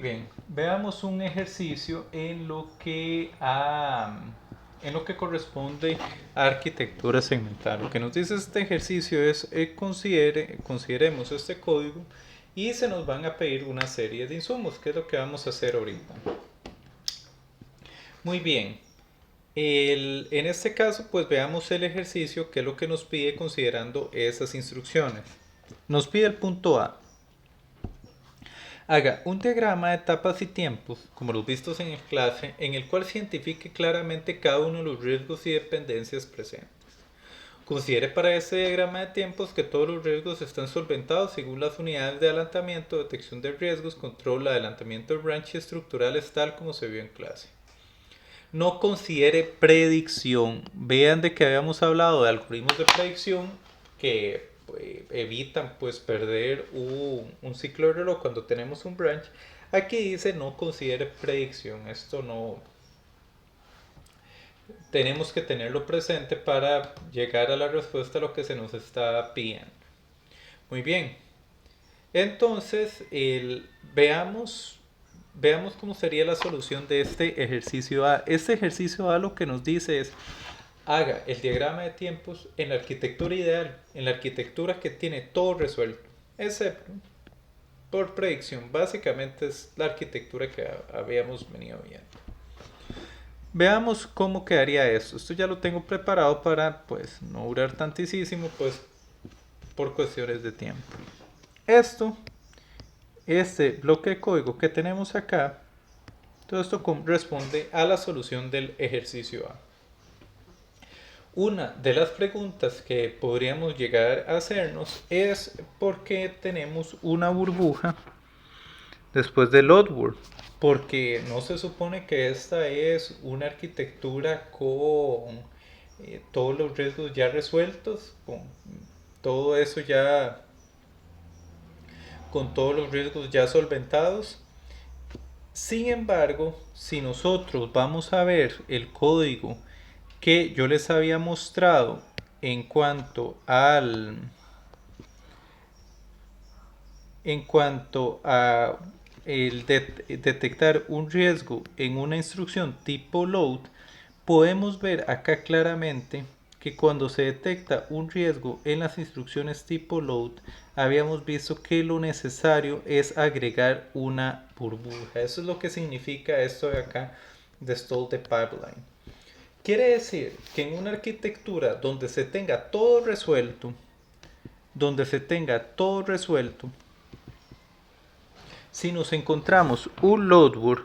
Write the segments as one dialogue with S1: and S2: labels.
S1: bien, veamos un ejercicio en lo que corresponde a arquitectura segmental. Lo que nos dice este ejercicio es consideremos este código y se nos van a pedir una serie de insumos, que es lo que vamos a hacer ahorita. Muy bien, en este caso pues veamos el ejercicio, que es lo que nos pide considerando esas instrucciones. Nos pide el punto A. Haga un diagrama de etapas y tiempos, como los vistos en el clase, en el cual se identifique claramente cada uno de los riesgos y dependencias presentes. Considere para este diagrama de tiempos que todos los riesgos están solventados según las unidades de adelantamiento, detección de riesgos, control, adelantamiento de branch y estructurales tal como se vio en clase. No considere predicción. Vean de que habíamos hablado de algoritmos de predicción que evitan pues perder un ciclo de reloj cuando tenemos un branch. Aquí dice no considere predicción. Esto no tenemos que tenerlo presente para llegar a la respuesta a lo que se nos está pidiendo. Muy bien. Entonces, veamos cómo sería la solución de este ejercicio A. Este ejercicio A lo que nos dice es: haga el diagrama de tiempos en la arquitectura ideal, en la arquitectura que tiene todo resuelto, excepto por predicción. Básicamente es la arquitectura que habíamos venido viendo. Veamos cómo quedaría esto. Esto ya lo tengo preparado para pues no durar tantísimo, pues por cuestiones de tiempo. Este bloque de código que tenemos acá, todo esto corresponde a la solución del ejercicio A. Una de las preguntas que podríamos llegar a hacernos es por qué tenemos una burbuja después del Loadword. Porque no se supone que esta es una arquitectura con todos los riesgos ya resueltos, todo eso ya, con todos los riesgos ya solventados. Sin embargo, si nosotros vamos a ver el código que yo les había mostrado en cuanto a detectar un riesgo en una instrucción tipo load, podemos ver acá claramente que cuando se detecta un riesgo en las instrucciones tipo load, habíamos visto que lo necesario es agregar una burbuja. Eso es lo que significa esto de acá de stall the pipeline. Quiere decir que en una arquitectura donde se tenga todo resuelto, si nos encontramos un loadword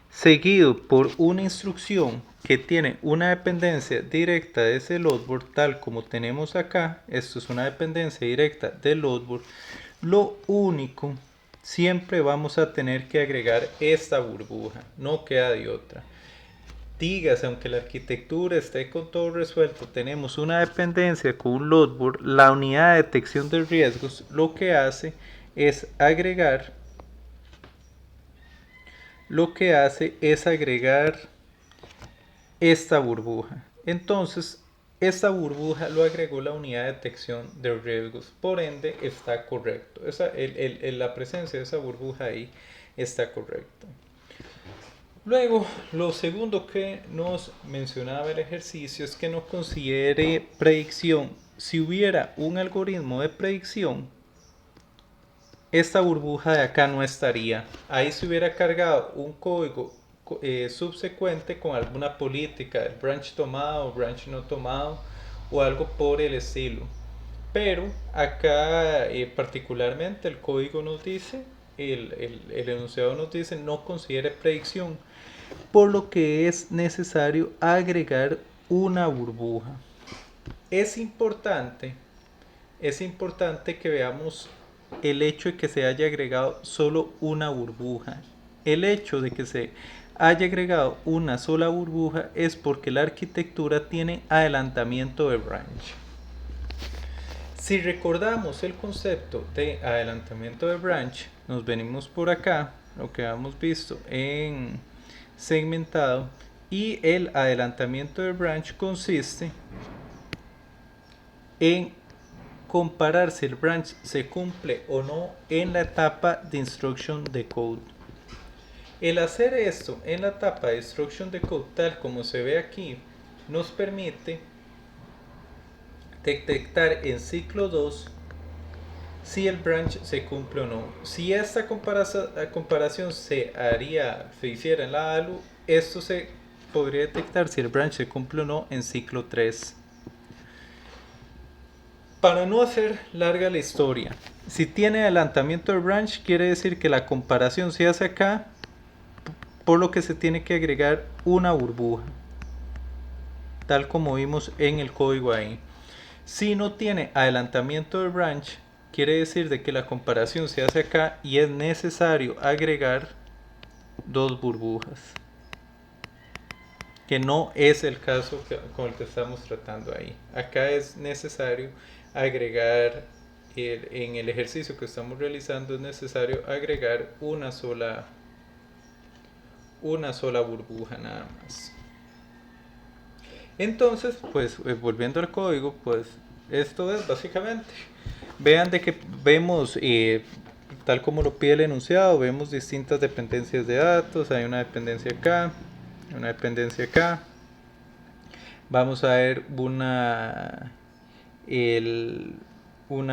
S1: seguido por una instrucción que tiene una dependencia directa de ese loadword, tal como tenemos acá, esto es una dependencia directa del loadword, lo único, siempre vamos a tener que agregar esta burbuja, no queda de otra. Dígase, aunque la arquitectura esté con todo resuelto, tenemos una dependencia con un loadword, la unidad de detección de riesgos lo que hace es agregar esta burbuja. Entonces, esta burbuja lo agregó la unidad de detección de riesgos, por ende está correcto. La presencia de esa burbuja ahí está correcto. Luego, lo segundo que nos mencionaba el ejercicio es que no considere predicción. Si hubiera un algoritmo de predicción, esta burbuja de acá no estaría. Ahí se hubiera cargado un código subsecuente con alguna política, el branch tomado, branch no tomado o algo por el estilo. Pero acá particularmente el código nos dice, el enunciado nos dice no considere predicción, por lo que es necesario agregar una burbuja. Es importante que veamos el hecho de que se haya agregado solo una burbuja. El hecho de que se haya agregado una sola burbuja es porque la arquitectura tiene adelantamiento de branch. Si recordamos el concepto de adelantamiento de branch, nos venimos por acá, lo que hemos visto en segmentado, y el adelantamiento de branch consiste en comparar si el branch se cumple o no en la etapa de instruction de code. El hacer esto en la etapa de instruction decode tal como se ve aquí nos permite detectar en ciclo 2 si el branch se cumple o no. Si esta comparación se hiciera en la ALU, esto se podría detectar si el branch se cumple o no en ciclo 3. Para no hacer larga la historia, si tiene adelantamiento del branch, quiere decir que la comparación se hace acá, por lo que se tiene que agregar una burbuja, tal como vimos en el código ahí. Si no tiene adelantamiento del branch, quiere decir de que la comparación se hace acá y es necesario agregar dos burbujas, que no es el caso con el que estamos tratando ahí. Acá es necesario agregar, en el ejercicio que estamos realizando es necesario agregar una sola burbuja nada más. Entonces, pues volviendo al código, pues esto es básicamente, vean de que vemos, tal como lo pide el enunciado, vemos distintas dependencias de datos, hay una dependencia acá, una dependencia acá, vamos a ver una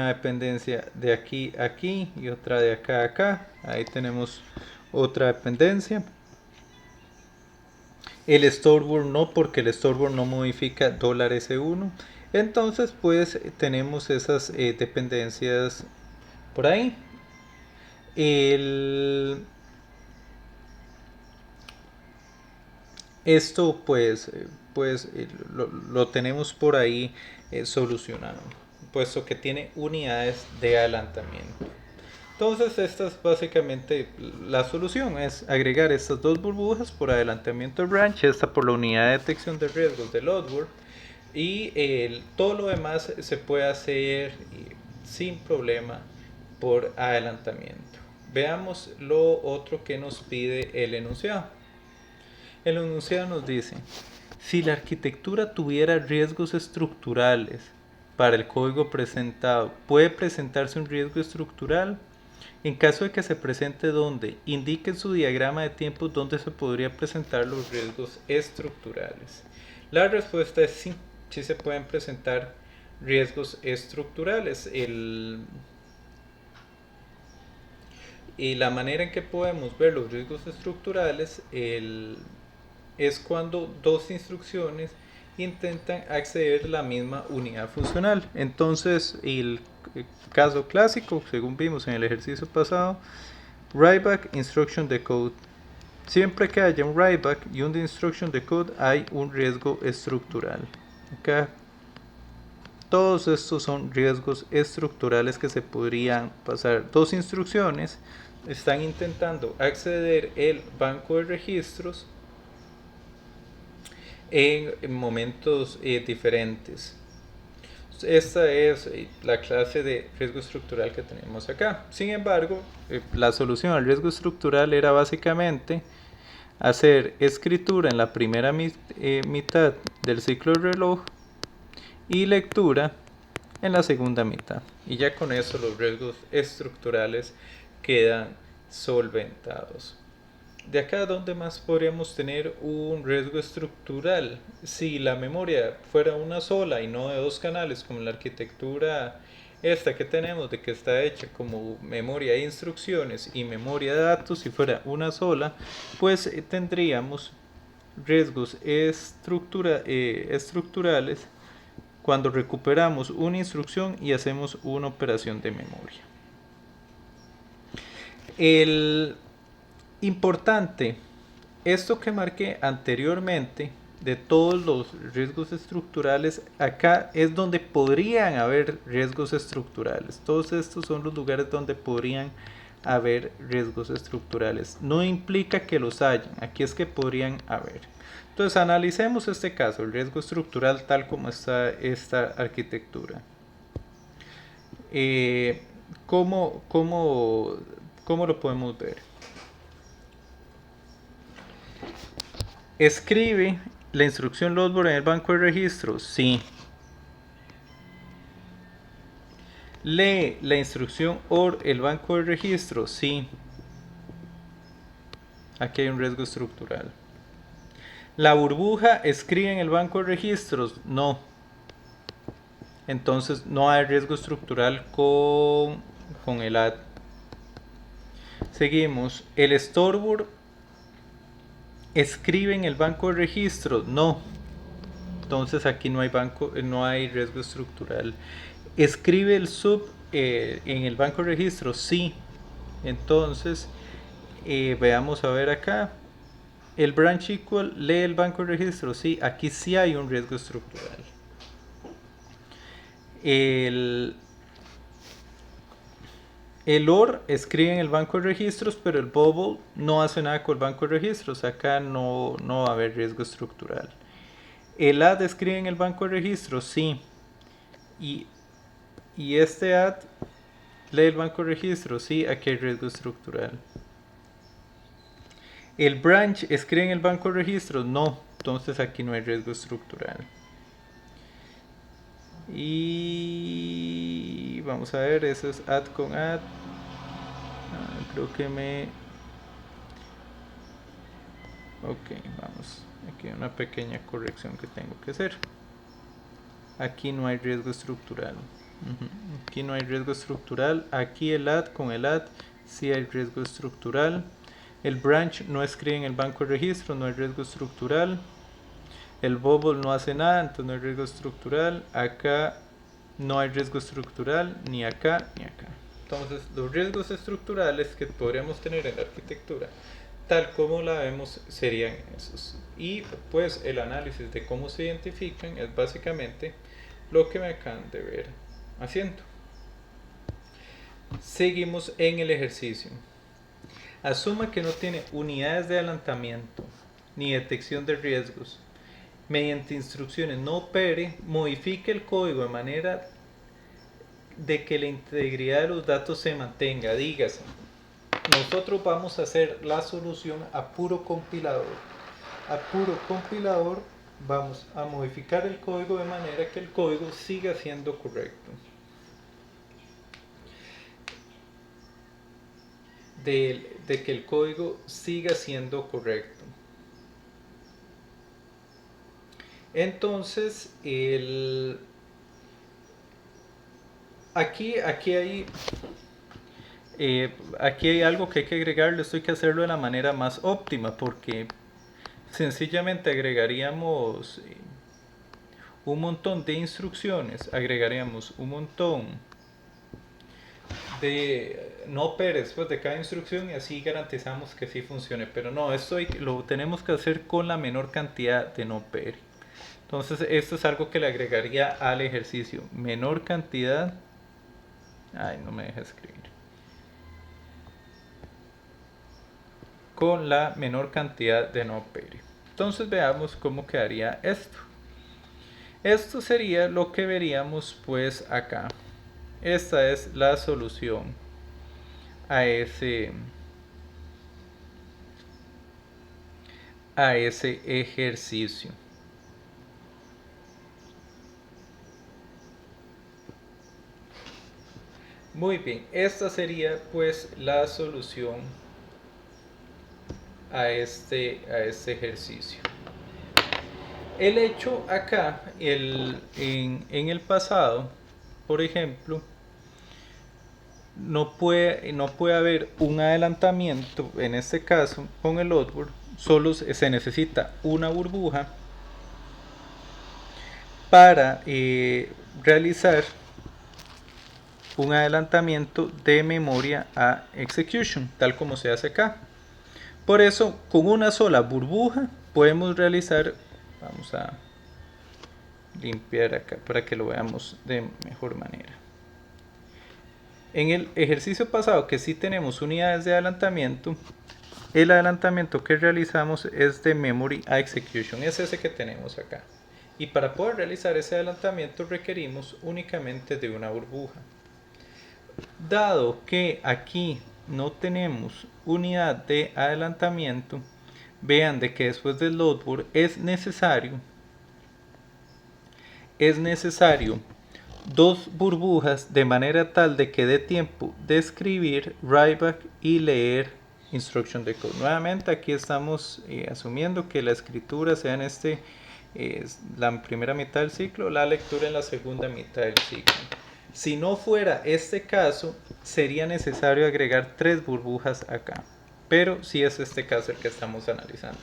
S1: dependencia de aquí a aquí y otra de acá a acá, ahí tenemos otra dependencia. El storyboard no, porque el storyboard no modifica $S1. Entonces pues tenemos esas dependencias por ahí. Esto lo tenemos por ahí solucionado, puesto que tiene unidades de adelantamiento. Entonces esta es básicamente la solución, es agregar estas dos burbujas por adelantamiento de branch, esta por la unidad de detección de riesgos del Loadboard, y todo lo demás se puede hacer sin problema por adelantamiento. Veamos lo otro que nos pide el enunciado. El enunciado nos dice, si la arquitectura tuviera riesgos estructurales para el código presentado, ¿puede presentarse un riesgo estructural? En caso de que se presente donde, indique en su diagrama de tiempos donde se podría presentar los riesgos estructurales. La respuesta es sí, sí se pueden presentar riesgos estructurales. Y la manera en que podemos ver los riesgos estructurales es cuando dos instrucciones intentan acceder a la misma unidad funcional. Entonces, el caso clásico, según vimos en el ejercicio pasado, writeback, instruction decode. Siempre que haya un writeback y un instruction decode hay un riesgo estructural. Okay. Todos estos son riesgos estructurales que se podrían pasar. Dos instrucciones están intentando acceder el banco de registros en momentos diferentes. Esta es la clase de riesgo estructural que tenemos acá. Sin embargo, la solución al riesgo estructural era básicamente hacer escritura en la primera mitad del ciclo de reloj y lectura en la segunda mitad. Y ya con eso los riesgos estructurales quedan solventados. De acá, ¿dónde más podríamos tener un riesgo estructural? Si la memoria fuera una sola y no de dos canales, como la arquitectura esta que tenemos, de que está hecha como memoria de instrucciones y memoria de datos, si fuera una sola, pues tendríamos riesgos estructurales cuando recuperamos una instrucción y hacemos una operación de memoria. El importante, esto que marqué anteriormente de todos los riesgos estructurales, acá es donde podrían haber riesgos estructurales. Todos estos son los lugares donde podrían haber riesgos estructurales. No implica que los hayan, aquí es que podrían haber. Entonces analicemos este caso, el riesgo estructural tal como está esta arquitectura. ¿Cómo lo podemos ver? ¿Escribe la instrucción loadboard en el banco de registros? Sí. ¿Lee la instrucción OR el banco de registros? Sí. Aquí hay un riesgo estructural. ¿La burbuja escribe en el banco de registros? No. Entonces no hay riesgo estructural con el AD. Seguimos. ¿El Storbur escribe en el banco de registros? No. Entonces aquí no hay riesgo estructural. ¿Escribe el sub en el banco de registros? Sí. Entonces veamos a ver acá. ¿El branch equal lee el banco de registros? Sí, aquí sí hay un riesgo estructural. El OR escribe en el banco de registros, pero el bubble no hace nada con el banco de registros. Acá no va a haber riesgo estructural. ¿El add escribe en el banco de registros? Sí. Y este add lee el banco de registros. Sí, aquí hay riesgo estructural. ¿El branch escribe en el banco de registros? No. Entonces aquí no hay riesgo estructural. Y vamos a ver, eso es add con add. Creo que ok, vamos. Aquí hay una pequeña corrección que tengo que hacer. Aquí no hay riesgo estructural. Aquí no hay riesgo estructural. Aquí el add con el add sí hay riesgo estructural. El branch no escribe en el banco de registro, no hay riesgo estructural. El bubble no hace nada, entonces no hay riesgo estructural. Acá no hay riesgo estructural, ni acá ni acá. Entonces, los riesgos estructurales que podríamos tener en la arquitectura, tal como la vemos, serían esos. Y pues el análisis de cómo se identifican es básicamente lo que me acaban de ver haciendo. Seguimos en el ejercicio. Asuma que no tiene unidades de adelantamiento ni detección de riesgos. Mediante instrucciones no opere, modifique el código de manera de que la integridad de los datos se mantenga. Dígase, nosotros vamos a hacer la solución a puro compilador. A puro compilador vamos a modificar el código de manera que el código siga siendo correcto. De que el código siga siendo correcto. Entonces, aquí hay algo que hay que agregarle. Esto hay que hacerlo de la manera más óptima, porque sencillamente agregaríamos un montón de instrucciones, agregaríamos un montón de no operes después de cada instrucción y así garantizamos que sí funcione. Pero no, esto lo tenemos que hacer con la menor cantidad de no opere. Entonces esto es algo que le agregaría al ejercicio. Menor cantidad. Ay, no me deja escribir. Con la menor cantidad de no opere. Entonces veamos cómo quedaría esto. Esto sería lo que veríamos pues acá. Esta es la solución a ese ejercicio. Muy bien, esta sería pues la solución a este ejercicio. El hecho acá, en el pasado, por ejemplo, no puede haber un adelantamiento, en este caso con el Oddworld, solo se necesita una burbuja para realizar un adelantamiento de memoria a execution, tal como se hace acá. Por eso, con una sola burbuja podemos realizar, vamos a limpiar acá para que lo veamos de mejor manera. En el ejercicio pasado, que sí tenemos unidades de adelantamiento, el adelantamiento que realizamos es de memory a execution, es ese que tenemos acá. Y para poder realizar ese adelantamiento requerimos únicamente de una burbuja. Dado que aquí no tenemos unidad de adelantamiento, vean de que después del loadboard es necesario dos burbujas de manera tal de que dé tiempo de escribir, writeback y leer instruction decode. Nuevamente aquí estamos asumiendo que la escritura sea en la primera mitad del ciclo, la lectura en la segunda mitad del ciclo. Si no fuera este caso, sería necesario agregar 3 burbujas acá, pero sí es este caso el que estamos analizando.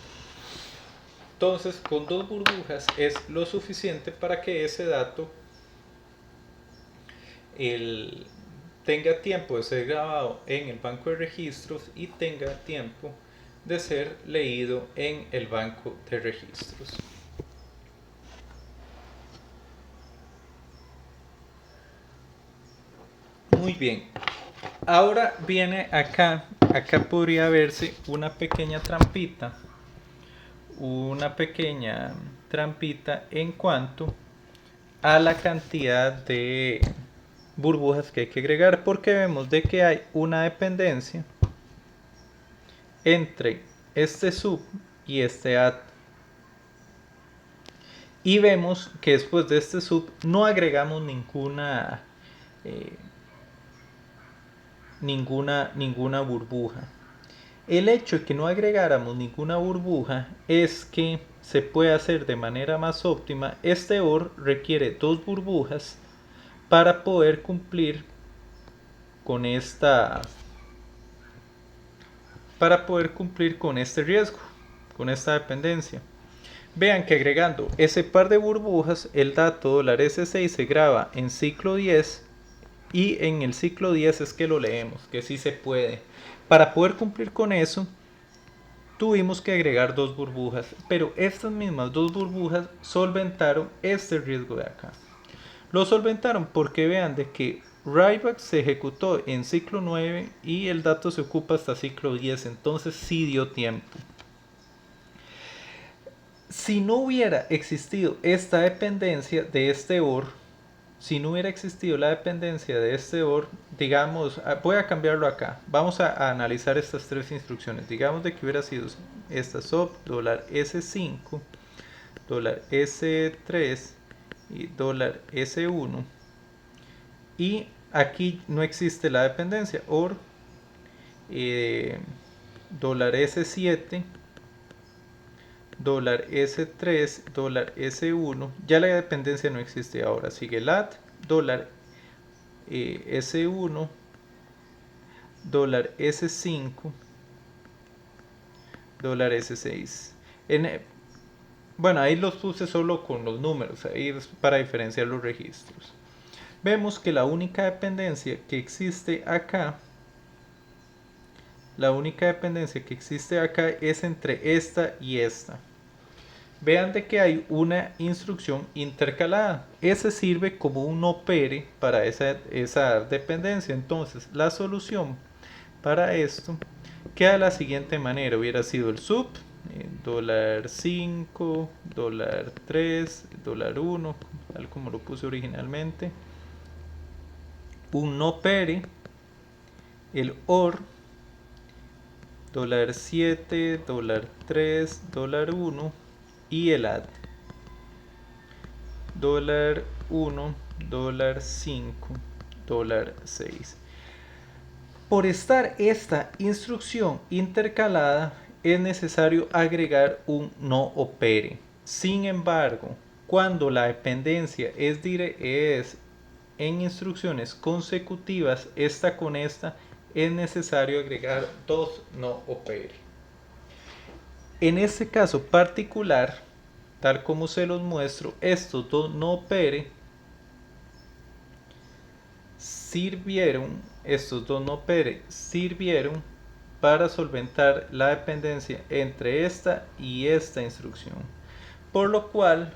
S1: Entonces, con 2 burbujas es lo suficiente para que ese dato tenga tiempo de ser grabado en el banco de registros y tenga tiempo de ser leído en el banco de registros. Muy bien. Ahora viene acá podría verse una pequeña trampita en cuanto a la cantidad de burbujas que hay que agregar, porque vemos de que hay una dependencia entre este sub y este add, y vemos que después de este sub no agregamos ninguna burbuja. El hecho de que no agregáramos ninguna burbuja es que se puede hacer de manera más óptima. Este OR requiere 2 burbujas para poder cumplir con este riesgo, con esta dependencia. Vean que agregando ese par de burbujas, el dato $S6 se graba en ciclo 10 y en el ciclo 10 es que lo leemos, que sí se puede. Para poder cumplir con eso, tuvimos que agregar 2 burbujas, pero estas mismas 2 burbujas solventaron este riesgo de acá. Lo solventaron porque vean de que writeback se ejecutó en ciclo 9 y el dato se ocupa hasta ciclo 10, entonces sí dio tiempo. Si no hubiera existido esta dependencia de este OR, digamos, voy a cambiarlo acá. Vamos a analizar estas 3 instrucciones. Digamos de que hubiera sido esta sub $S5, $S3 y $S1. Y aquí no existe la dependencia. OR $S7, $S3, $S1, ya la dependencia no existe ahora, sigue el add, $S1, $S5, $S6. Bueno, ahí los puse solo con los números, ahí es para diferenciar los registros. Vemos que la única dependencia que existe acá es entre esta y esta. Vean de que hay una instrucción intercalada. Ese sirve como un opere para esa dependencia. Entonces, la solución para esto queda de la siguiente manera. Hubiera sido el sub, $5, $3, $1, tal como lo puse originalmente. Un opere, el OR, $7, $3, $1 y el add, $1, $5, $6. Por estar esta instrucción intercalada, es necesario agregar un no opere. Sin embargo, cuando la dependencia es en instrucciones consecutivas, esta con esta, es necesario agregar 2 no opere. En este caso particular, tal como se los muestro, estos 2 no opere sirvieron para solventar la dependencia entre esta y esta instrucción, por lo cual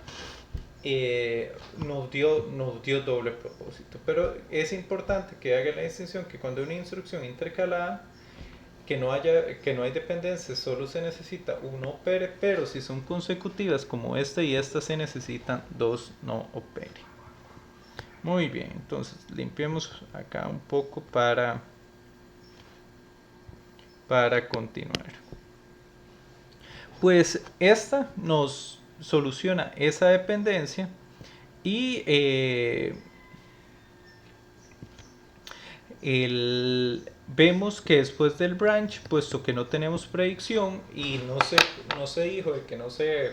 S1: nos dio doble propósito. Pero es importante que haga la distinción que cuando hay una instrucción intercalada, que no hay dependencia, solo se necesita un opere, pero si son consecutivas como esta y esta, se necesitan 2 no opere. Muy bien, entonces limpiemos acá un poco para continuar. Pues esta nos soluciona esa dependencia y Vemos que después del branch, puesto que no tenemos predicción y no se dijo de que no se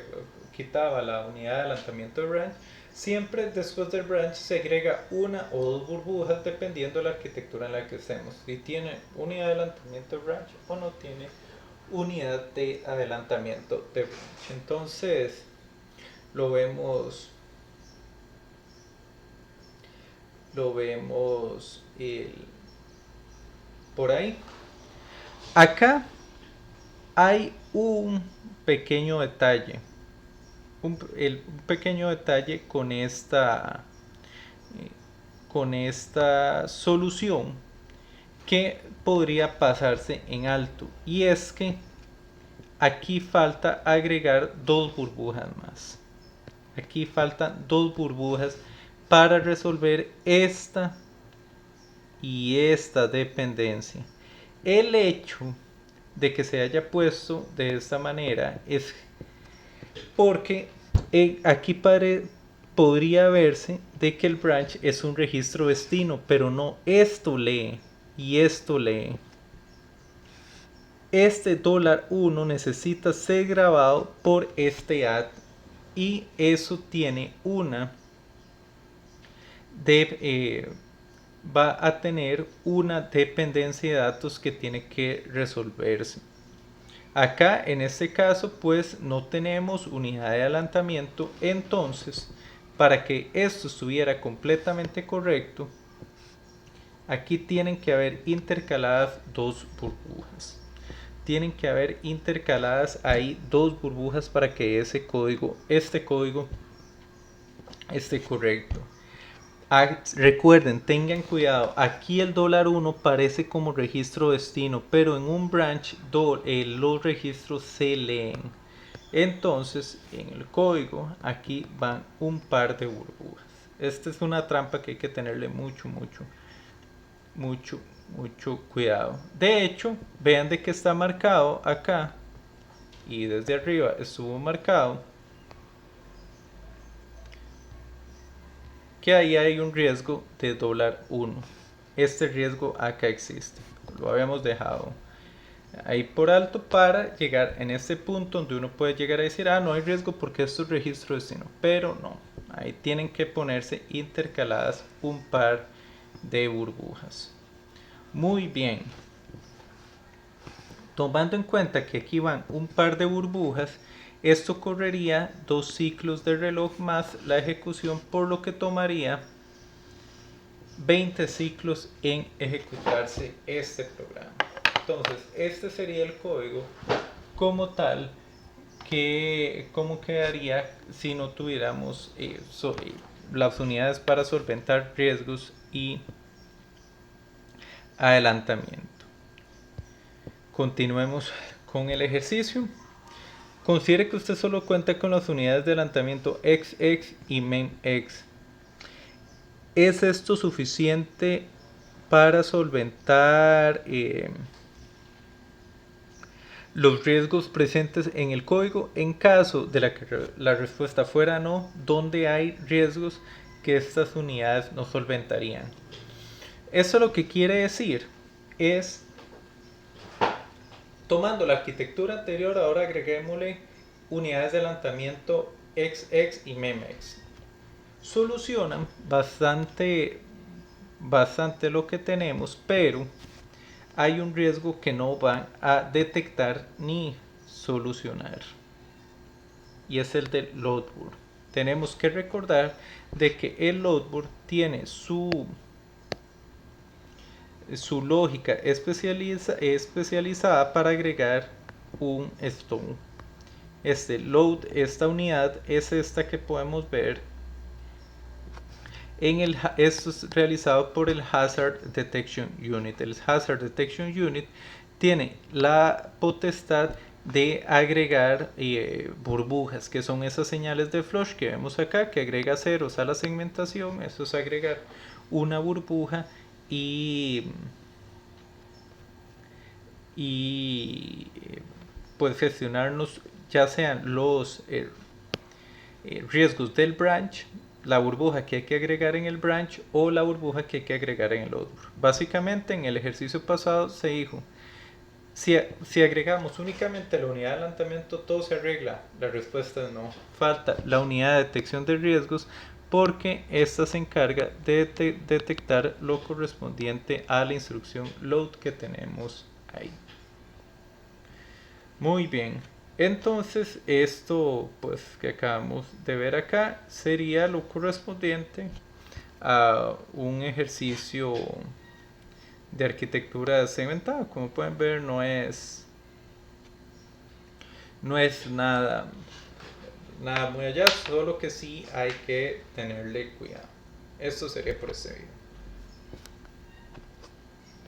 S1: quitaba la unidad de adelantamiento de branch, siempre después del branch se agrega una o dos burbujas dependiendo de la arquitectura en la que estemos. Si tiene unidad de adelantamiento de branch o no tiene unidad de adelantamiento de branch. Entonces lo vemos, lo vemos por ahí. Acá hay un pequeño detalle, un pequeño detalle con esta solución que podría pasarse en alto, y es que aquí falta agregar dos burbujas más. Aquí faltan dos burbujas para resolver esta y esta dependencia. El hecho de que se haya puesto de esta manera es porque aquí podría verse de que el branch es un registro destino, pero no, esto lee y esto lee. Este $1 necesita ser grabado por este add, y eso tiene va a tener una dependencia de datos que tiene que resolverse. Acá en este caso pues no tenemos unidad de adelantamiento, entonces para que esto estuviera completamente correcto, aquí tienen que haber intercaladas dos burbujas. Tienen que haber intercaladas ahí dos burbujas para que este código esté correcto. Recuerden, tengan cuidado, aquí el $1 parece como registro destino, pero en un branch los registros se leen. Entonces en el código aquí van un par de burbujas. Esta es una trampa que hay que tenerle mucho cuidado. De hecho, vean de que está marcado acá, y desde arriba estuvo marcado que ahí hay un riesgo de $1. Este riesgo acá existe, lo habíamos dejado ahí por alto para llegar en este punto donde uno puede llegar a decir, no hay riesgo porque esto es registro destino, pero no, ahí tienen que ponerse intercaladas un par de burbujas. Muy bien, tomando en cuenta que aquí van un par de burbujas, esto correría 2 ciclos de reloj más la ejecución, por lo que tomaría 20 ciclos en ejecutarse este programa. Entonces, este sería el código como tal, que cómo quedaría si no tuviéramos las unidades para solventar riesgos y adelantamiento. Continuemos con el ejercicio. Considere que usted solo cuenta con las unidades de adelantamiento XX y MEMX. ¿Es esto suficiente para solventar los riesgos presentes en el código? En caso de que la respuesta fuera no, ¿dónde hay riesgos que estas unidades no solventarían? Eso lo que quiere decir es, tomando la arquitectura anterior, ahora agreguémosle unidades de adelantamiento XX y MEMX. Solucionan bastante lo que tenemos, pero hay un riesgo que no van a detectar ni solucionar, y es el del loadboard. Tenemos que recordar de que el loadboard tiene su lógica especializada para agregar un stone. Esta unidad es esta que podemos ver esto es realizado por el Hazard Detection Unit. El Hazard Detection Unit tiene la potestad de agregar burbujas, que son esas señales de flush que vemos acá, que agrega ceros a la segmentación. Eso es agregar una burbuja y pues gestionarnos ya sean los riesgos del branch la burbuja que hay que agregar en el branch o la burbuja que hay que agregar en el outward. Básicamente en el ejercicio pasado se dijo, si agregamos únicamente la unidad de adelantamiento, todo se arregla. La respuesta es no. Falta la unidad de detección de riesgos porque esta se encarga de detectar lo correspondiente a la instrucción load que tenemos ahí. Muy bien. Entonces, esto pues que acabamos de ver acá sería lo correspondiente a un ejercicio de arquitectura segmentada. Como pueden ver, no es nada muy allá, solo que sí hay que tenerle cuidado. Esto sería por este video.